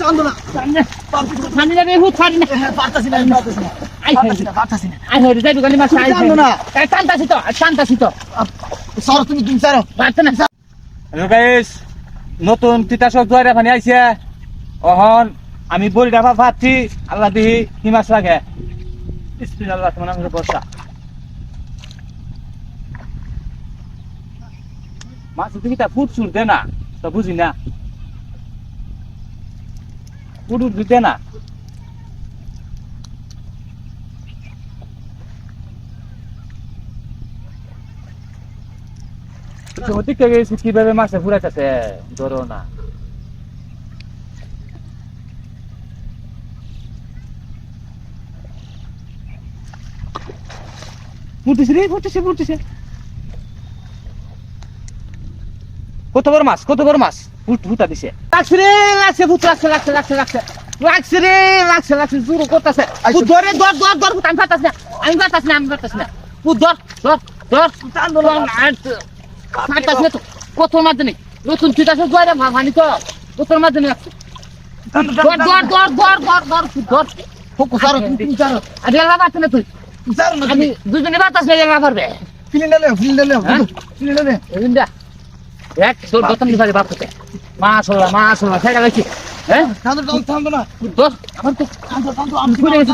চান্দু না ছানি না রে হুত ছানি না পারতাছি না পারতাছি না আই হই যাই দোকানে মাছ আই চান্দু না টানতাছি তো সর তুমি সর পারতে না হ্যালো গাইস, নতুন তিতাসক জয়রা পানি আইছে। অহন আমি বলি ডাবা ভাবছি আল্লাহ দিহি কি মাছ লাগে। বিসমিল্লাহ, তোমার নামে বর্ষা মাছ তুমি তা ফুট সুর দে না তো বুঝি না, ফুট দিতে না। কিভাবে মাছে ফুরাইতেছে ধরো না। ফুটতেছে কত বড় মাছ ফুটা দিছে। লাগছে রে লাগছে ভূত লাগছে জোর করতেছে ভূত ধরে দর ভূত আমি পারতাছি না ভূত ধর চান্দু না পারতাছি না তো কত মাধ্যমে নতুন তিতাস জয়রা ভানি তো কত মাধ্যমে লাগছে ধর সর তুমি সর আরে লাগা পারতে না তুই সর না আমি দুজনে পারতাছি না লাগা পারবে ফিলিন্ডালে ইন্দা এক তোর গতন দিবারে বাপতে মাশাআল্লাহ সেটা গেছি হ্যাঁ চান্দু না দোস আমার তো চান্দু আমি ঘুরে গেছি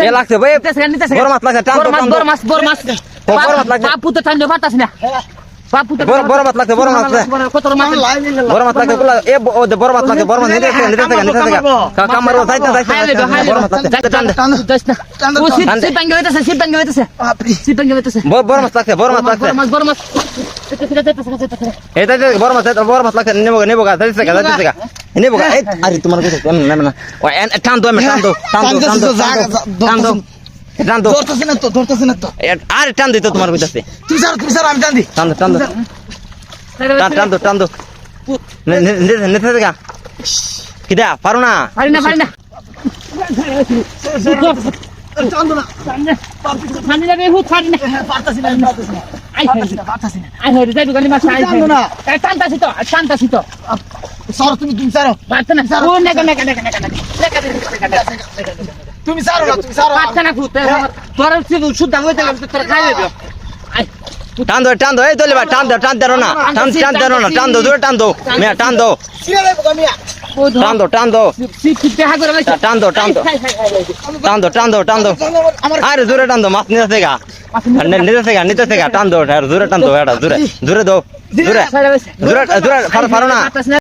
এ লাগছে ভাই, নিতেছে বড় মাছ লাগছে, টান তো, টান তো। বড় মাছ বড় মাছ লাগছে। বাপু তো টানতে পারতাছ না বাপু তো বড় মাছ লাগছে, বড় মাছ লাগছে। কত মাছ বড় মাছ লাগছে, বড় মাছ লাগছে, বড় মাছ নিতে কামার যাইতে বড় মাছ লাগছে। সিট ভাঙে হইতাছে বড় মাছ লাগছে, বড় মাছ লাগছে। বড় মাছ এটা বড় মাছ লাগছে, নেবো গা যাইতে গা নেবো গা। আরে তোমার কথা নেবে না, টান দো টান দো। ধরতেছি না তো আরে টান দিত তোমার কইতাছে, তুই স্যার আমি টান দি টান দো নিতে গা। কিডা পারো না? পারি না চান্দু না ছানি না রে হুত ছানি না পারতাছি না আই হই যাই দোকানে মাছ আই চান্দু না টানতাছি তো সর তুমি সর পারতে না ও নেকা তুমি সর পারতে না ভূত তোর শুদ্ধ হইতে গেল তোর খাই দেব আই টান দো এই দলে ভাই, টান দো না, টান দো জোরে টান দো মিয়া, টান দো সিরা লাগবো গামিয়া টান দো সিট হা করে লাইছে টান দো। আরে জোরে টান দো, মাছ নিতে গা টান দো, জোরে টান দো, জোরে দো, জোরে পারো না।